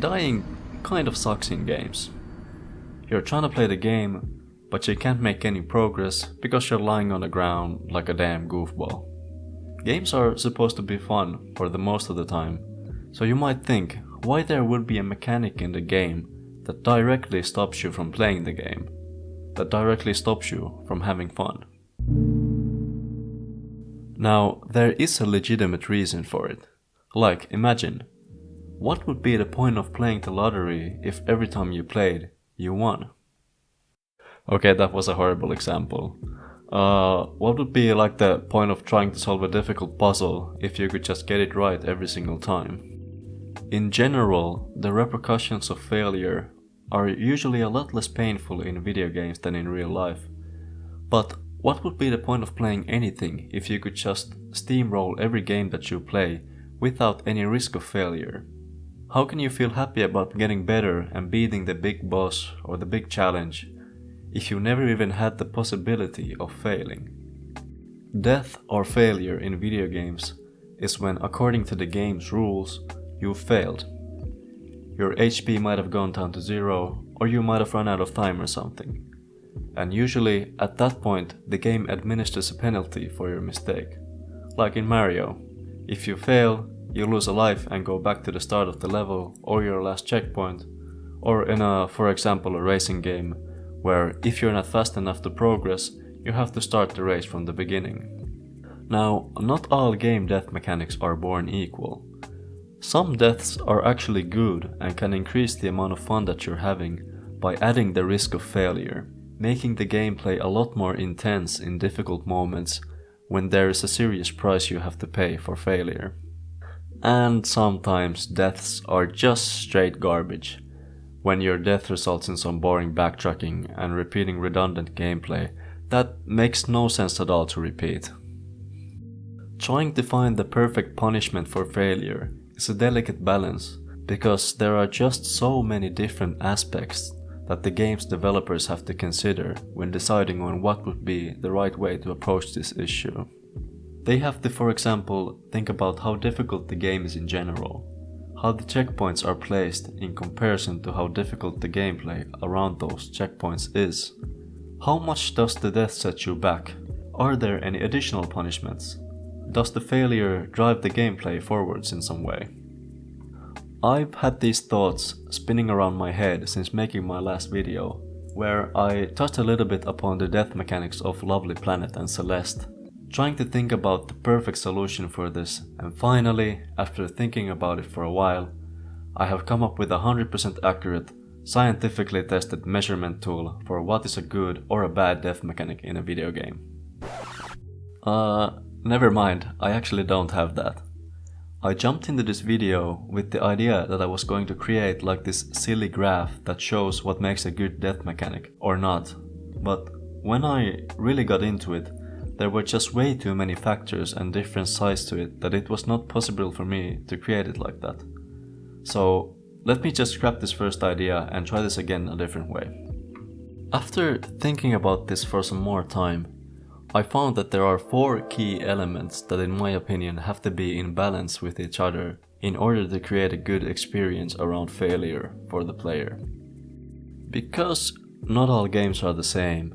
dying kind of sucks in games. You're trying to play the game, but you can't make any progress because you're lying on the ground like a damn goofball. Games are supposed to be fun for the most of the time, so you might think why there would be a mechanic in the game that directly stops you from playing the game, that directly stops you from having fun. Now, there is a legitimate reason for it. Like, imagine, what would be the point of playing the lottery if every time you played, you won? Okay, that was a horrible example. What would be like the point of trying to solve a difficult puzzle if you could just get it right every single time? In general, the repercussions of failure are usually a lot less painful in video games than in real life. But what would be the point of playing anything if you could just steamroll every game that you play without any risk of failure? How can you feel happy about getting better and beating the big boss or the big challenge if you never even had the possibility of failing? Death or failure in video games is when, according to the game's rules, you failed. Your HP might have gone down to 0, or you might have run out of time or something. And usually, at that point, the game administers a penalty for your mistake. Like in Mario, if you fail, you lose a life and go back to the start of the level or your last checkpoint. Or in for example, a racing game, where if you're not fast enough to progress, you have to start the race from the beginning. Now, not all game death mechanics are born equal. Some deaths are actually good and can increase the amount of fun that you're having by adding the risk of failure, making the gameplay a lot more intense in difficult moments when there is a serious price you have to pay for failure. And sometimes deaths are just straight garbage, when your death results in some boring backtracking and repeating redundant gameplay that makes no sense at all to repeat. Trying to find the perfect punishment for failure is a delicate balance, because there are just so many different aspects that the game's developers have to consider when deciding on what would be the right way to approach this issue. They have to, for example, think about how difficult the game is in general, how the checkpoints are placed in comparison to how difficult the gameplay around those checkpoints is. How much does the death set you back? Are there any additional punishments? Does the failure drive the gameplay forwards in some way? I've had these thoughts spinning around my head since making my last video, where I touched a little bit upon the death mechanics of Lovely Planet and Celeste, trying to think about the perfect solution for this, and finally, after thinking about it for a while, I have come up with a 100% accurate, scientifically tested measurement tool for what is a good or a bad death mechanic in a video game. Never mind, I actually don't have that. I jumped into this video with the idea that I was going to create like this silly graph that shows what makes a good death mechanic or not, but when I really got into it, there were just way too many factors and different sides to it that it was not possible for me to create it like that. So let me just scrap this first idea and try this again a different way. After thinking about this for some more time, I found that there are 4 key elements that in my opinion have to be in balance with each other in order to create a good experience around failure for the player. Because not all games are the same,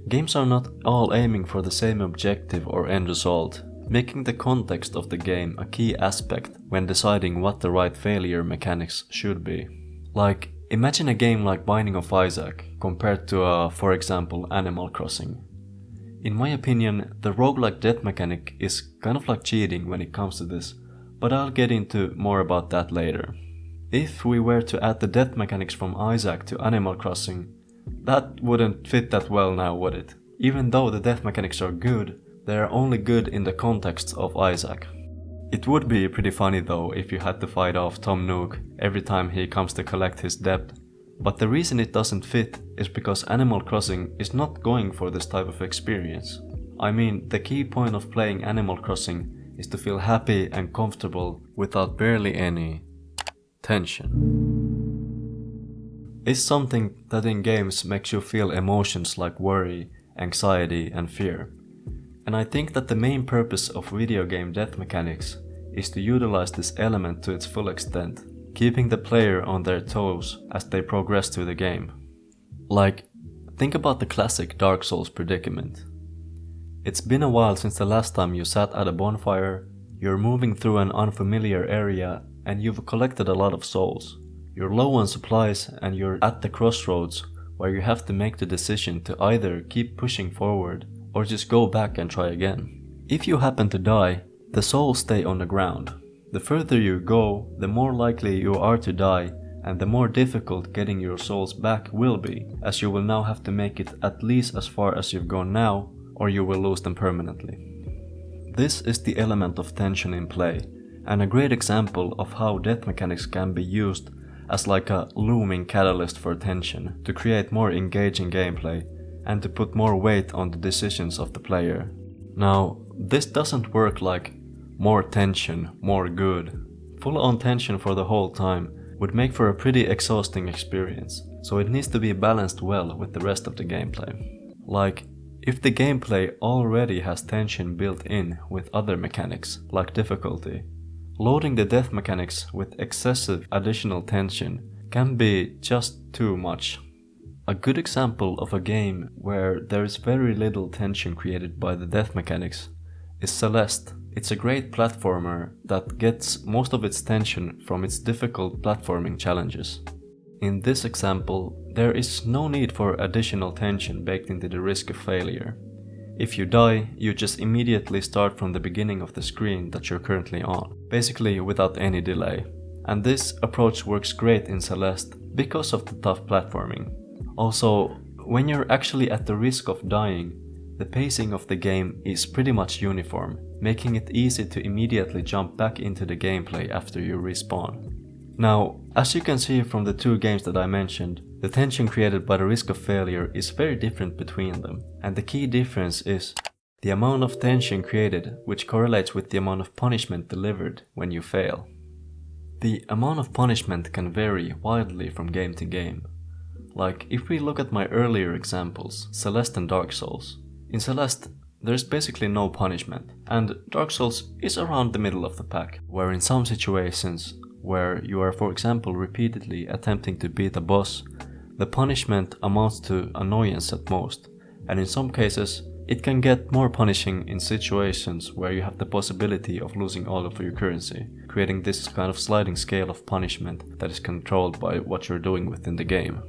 games are not all aiming for the same objective or end result, making the context of the game a key aspect when deciding what the right failure mechanics should be. Like, imagine a game like Binding of Isaac compared to for example, Animal Crossing. In my opinion, the roguelike death mechanic is kind of like cheating when it comes to this, but I'll get into more about that later. If we were to add the death mechanics from Isaac to Animal Crossing, that wouldn't fit that well now, would it? Even though the death mechanics are good, they are only good in the context of Isaac. It would be pretty funny though if you had to fight off Tom Nook every time he comes to collect his debt. But the reason it doesn't fit is because Animal Crossing is not going for this type of experience. I mean, the key point of playing Animal Crossing is to feel happy and comfortable without barely any tension. It's something that in games makes you feel emotions like worry, anxiety and fear. And I think that the main purpose of video game death mechanics is to utilize this element to its full extent. keeping the player on their toes as they progress through the game. Like, think about the classic Dark Souls predicament. It's been a while since the last time you sat at a bonfire, you're moving through an unfamiliar area, and you've collected a lot of souls. You're low on supplies and you're at the crossroads where you have to make the decision to either keep pushing forward or just go back and try again. If you happen to die, the souls stay on the ground. The further you go, the more likely you are to die, and the more difficult getting your souls back will be, as you will now have to make it at least as far as you've gone now, or you will lose them permanently. This is the element of tension in play, and a great example of how death mechanics can be used as like a looming catalyst for tension, to create more engaging gameplay, and to put more weight on the decisions of the player. Now, this doesn't work like more tension, more good. Full-on tension for the whole time would make for a pretty exhausting experience, so it needs to be balanced well with the rest of the gameplay. Like, if the gameplay already has tension built in with other mechanics, like difficulty, loading the death mechanics with excessive additional tension can be just too much. A good example of a game where there is very little tension created by the death mechanics is Celeste. It's a great platformer that gets most of its tension from its difficult platforming challenges. In this example, there is no need for additional tension baked into the risk of failure. If you die, you just immediately start from the beginning of the screen that you're currently on, basically without any delay. And this approach works great in Celeste because of the tough platforming. Also, when you're actually at the risk of dying, the pacing of the game is pretty much uniform, making it easy to immediately jump back into the gameplay after you respawn. Now, as you can see from the two games that I mentioned, the tension created by the risk of failure is very different between them, and the key difference is the amount of tension created, which correlates with the amount of punishment delivered when you fail. The amount of punishment can vary wildly from game to game. Like, if we look at my earlier examples, Celeste and Dark Souls. In Celeste, there's basically no punishment, and Dark Souls is around the middle of the pack, where in some situations, where you are for example repeatedly attempting to beat a boss, the punishment amounts to annoyance at most, and in some cases it can get more punishing in situations where you have the possibility of losing all of your currency, creating this kind of sliding scale of punishment that is controlled by what you're doing within the game.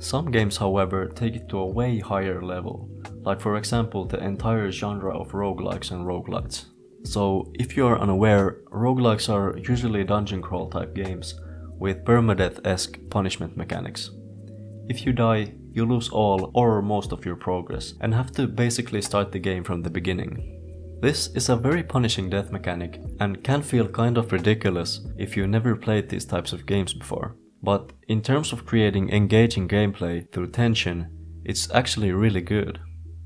Some games, however, take it to a way higher level, like for example the entire genre of roguelikes and roguelites. So, if you are unaware, roguelikes are usually dungeon crawl type games with permadeath-esque punishment mechanics. If you die, you lose all or most of your progress and have to basically start the game from the beginning. This is a very punishing death mechanic and can feel kind of ridiculous if you never played these types of games before. But in terms of creating engaging gameplay through tension, it's actually really good.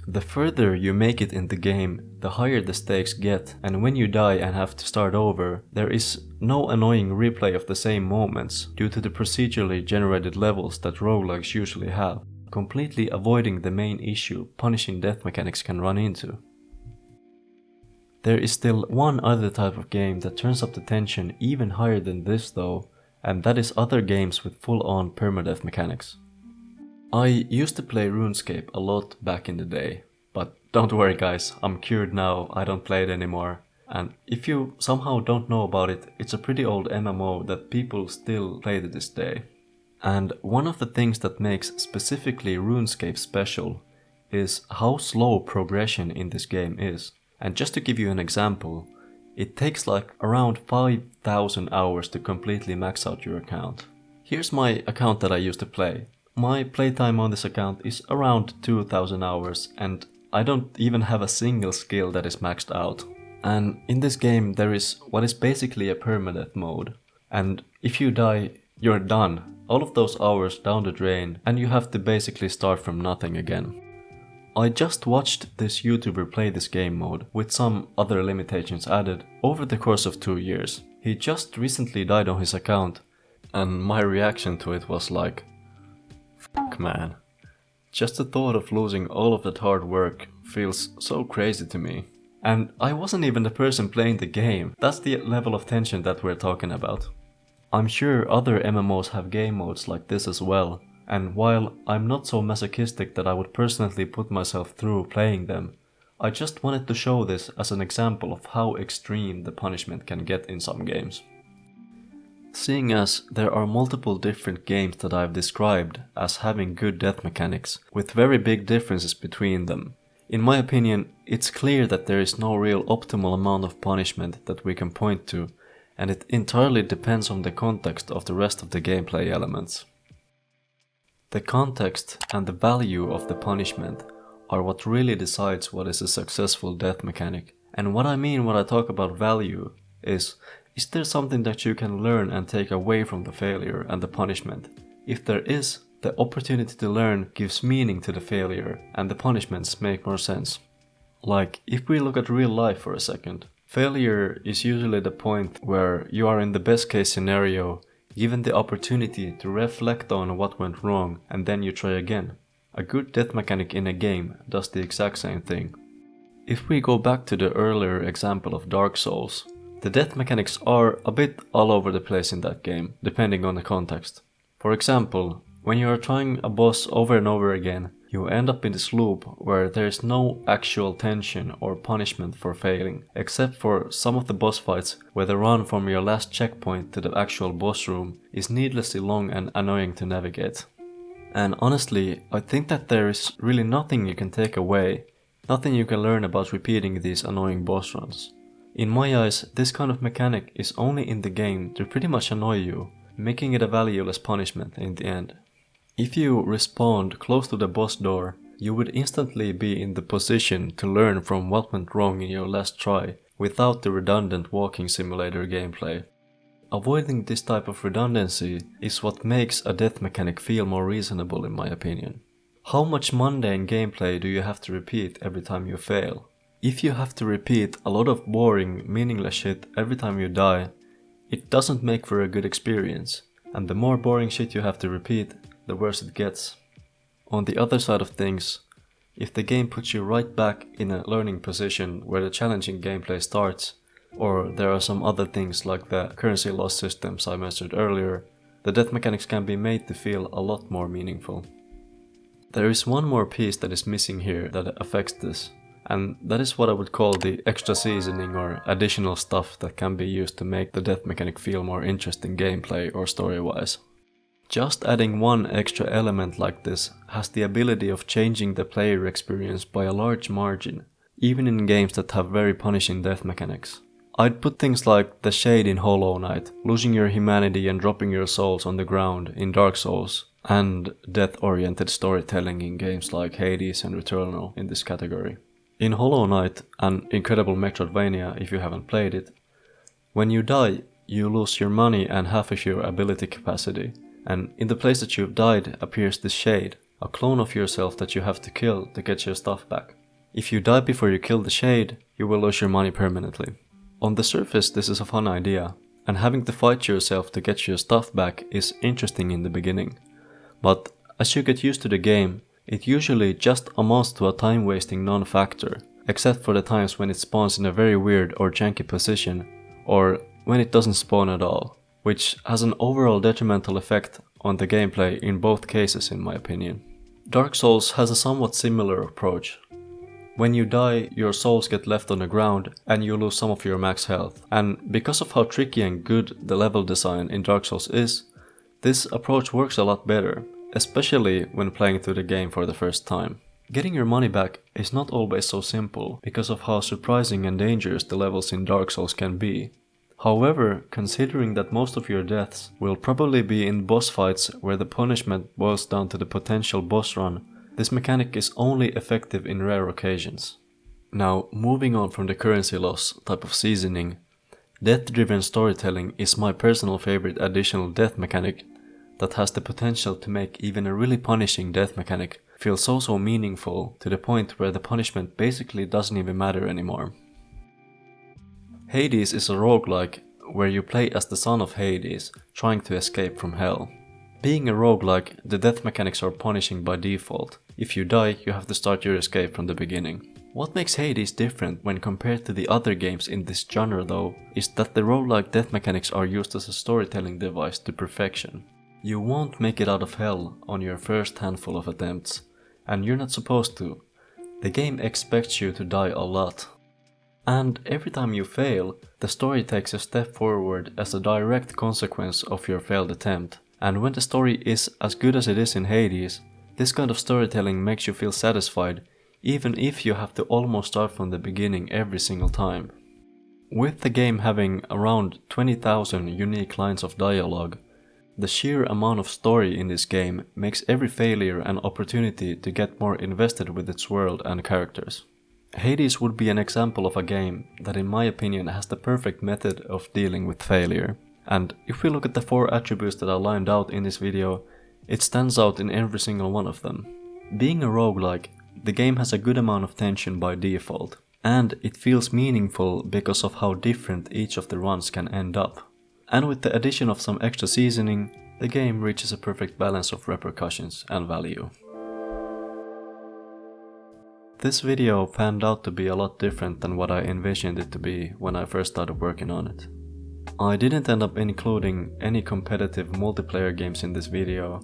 The further you make it in the game, the higher the stakes get, and when you die and have to start over, there is no annoying replay of the same moments due to the procedurally generated levels that roguelikes usually have, completely avoiding the main issue punishing death mechanics can run into. There is still one other type of game that turns up the tension even higher than this though, and that is other games with full-on permadeath mechanics. I used to play RuneScape a lot back in the day, but don't worry guys, I'm cured now, I don't play it anymore. And if you somehow don't know about it, it's a pretty old MMO that people still play to this day. And one of the things that makes specifically RuneScape special is how slow progression in this game is. And just to give you an example, it takes like around 5,000 hours to completely max out your account. Here's my account that I used to play. My playtime on this account is around 2,000 hours and I don't even have a single skill that is maxed out. And in this game there is what is basically a permadeath mode. And if you die, you're done. All of those hours down the drain and you have to basically start from nothing again. I just watched this YouTuber play this game mode with some other limitations added over the course of 2 years. He just recently died on his account and my reaction to it was like, fuck man. Just the thought of losing all of that hard work feels so crazy to me. And I wasn't even the person playing the game. That's the level of tension that we're talking about. I'm sure other MMOs have game modes like this as well, and while I'm not so masochistic that I would personally put myself through playing them, I just wanted to show this as an example of how extreme the punishment can get in some games. Seeing as there are multiple different games that I've described as having good death mechanics, with very big differences between them, in my opinion, it's clear that there is no real optimal amount of punishment that we can point to, and it entirely depends on the context of the rest of the gameplay elements. The context and the value of the punishment are what really decides what is a successful death mechanic. And what I mean when I talk about value is there something that you can learn and take away from the failure and the punishment? If there is, the opportunity to learn gives meaning to the failure and the punishments make more sense. Like, if we look at real life for a second, failure is usually the point where you are in the best case scenario given the opportunity to reflect on what went wrong and then you try again. A good death mechanic in a game does the exact same thing. If we go back to the earlier example of Dark Souls, the death mechanics are a bit all over the place in that game, depending on the context. For example, when you are trying a boss over and over again, you end up in this loop where there is no actual tension or punishment for failing, except for some of the boss fights where the run from your last checkpoint to the actual boss room is needlessly long and annoying to navigate. And honestly, I think that there is really nothing you can take away, nothing you can learn about repeating these annoying boss runs. In my eyes, this kind of mechanic is only in the game to pretty much annoy you, making it a valueless punishment in the end. If you respawned close to the boss door, you would instantly be in the position to learn from what went wrong in your last try without the redundant walking simulator gameplay. Avoiding this type of redundancy is what makes a death mechanic feel more reasonable in my opinion. How much mundane gameplay do you have to repeat every time you fail? If you have to repeat a lot of boring, meaningless shit every time you die, it doesn't make for a good experience, and the more boring shit you have to repeat, the worse it gets. On the other side of things, if the game puts you right back in a learning position where the challenging gameplay starts, or there are some other things like the currency loss systems I mentioned earlier, the death mechanics can be made to feel a lot more meaningful. There is one more piece that is missing here that affects this, and that is what I would call the extra seasoning or additional stuff that can be used to make the death mechanic feel more interesting gameplay or story-wise. Just adding one extra element like this has the ability of changing the player experience by a large margin, even in games that have very punishing death mechanics. I'd put things like the Shade in Hollow Knight, losing your humanity and dropping your souls on the ground in Dark Souls, and death-oriented storytelling in games like Hades and Returnal in this category. In Hollow Knight, an incredible Metroidvania if you haven't played it, when you die, you lose your money and half of your ability capacity. And in the place that you've died appears this Shade, a clone of yourself that you have to kill to get your stuff back. If you die before you kill the Shade, you will lose your money permanently. On the surface this is a fun idea, and having to fight yourself to get your stuff back is interesting in the beginning. But as you get used to the game, it usually just amounts to a time-wasting non-factor, except for the times when it spawns in a very weird or janky position, or when it doesn't spawn at all, which has an overall detrimental effect on the gameplay in both cases in my opinion. Dark Souls has a somewhat similar approach. When you die, your souls get left on the ground and you lose some of your max health, and because of how tricky and good the level design in Dark Souls is, this approach works a lot better, especially when playing through the game for the first time. Getting your money back is not always so simple because of how surprising and dangerous the levels in Dark Souls can be. However, considering that most of your deaths will probably be in boss fights where the punishment boils down to the potential boss run, this mechanic is only effective in rare occasions. Now, moving on from the currency loss type of seasoning, death-driven storytelling is my personal favorite additional death mechanic that has the potential to make even a really punishing death mechanic feel so meaningful to the point where the punishment basically doesn't even matter anymore. Hades is a roguelike where you play as the son of Hades, trying to escape from hell. Being a roguelike, the death mechanics are punishing by default. If you die, you have to start your escape from the beginning. What makes Hades different when compared to the other games in this genre though, is that the roguelike death mechanics are used as a storytelling device to perfection. You won't make it out of hell on your first handful of attempts, and you're not supposed to. The game expects you to die a lot. And every time you fail, the story takes a step forward as a direct consequence of your failed attempt. And when the story is as good as it is in Hades, this kind of storytelling makes you feel satisfied, even if you have to almost start from the beginning every single time. With the game having around 20,000 unique lines of dialogue, the sheer amount of story in this game makes every failure an opportunity to get more invested with its world and characters. Hades would be an example of a game that in my opinion has the perfect method of dealing with failure. And if we look at the 4 attributes that I lined out in this video, it stands out in every single one of them. Being a roguelike, the game has a good amount of tension by default, and it feels meaningful because of how different each of the runs can end up. And with the addition of some extra seasoning, the game reaches a perfect balance of repercussions and value. This video panned out to be a lot different than what I envisioned it to be when I first started working on it. I didn't end up including any competitive multiplayer games in this video,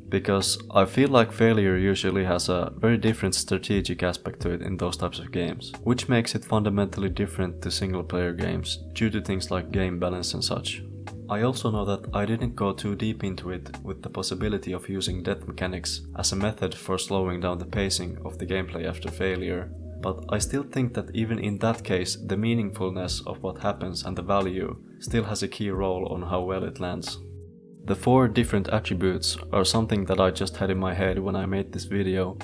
because I feel like failure usually has a very different strategic aspect to it in those types of games, which makes it fundamentally different to single player games due to things like game balance and such. I also know that I didn't go too deep into it with the possibility of using death mechanics as a method for slowing down the pacing of the gameplay after failure, but I still think that even in that case the meaningfulness of what happens and the value still has a key role on how well it lands. The 4 different attributes are something that I just had in my head when I made this video,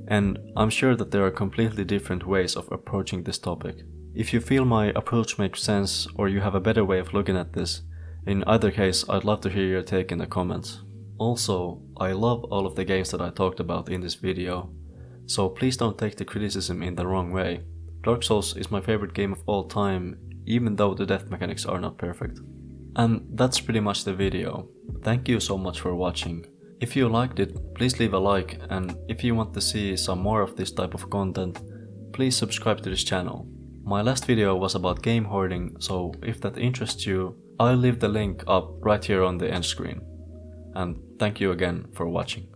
and I'm sure that there are completely different ways of approaching this topic. If you feel my approach makes sense or you have a better way of looking at this, in either case I'd love to hear your take in the comments. Also, I love all of the games that I talked about in this video, so please don't take the criticism in the wrong way. Dark Souls is my favorite game of all time, even though the death mechanics are not perfect. And that's pretty much the video. Thank you so much for watching. If you liked it, please leave a like, and if you want to see some more of this type of content, please subscribe to this channel. My last video was about game hoarding, so if that interests you, I'll leave the link up right here on the end screen. And thank you again for watching.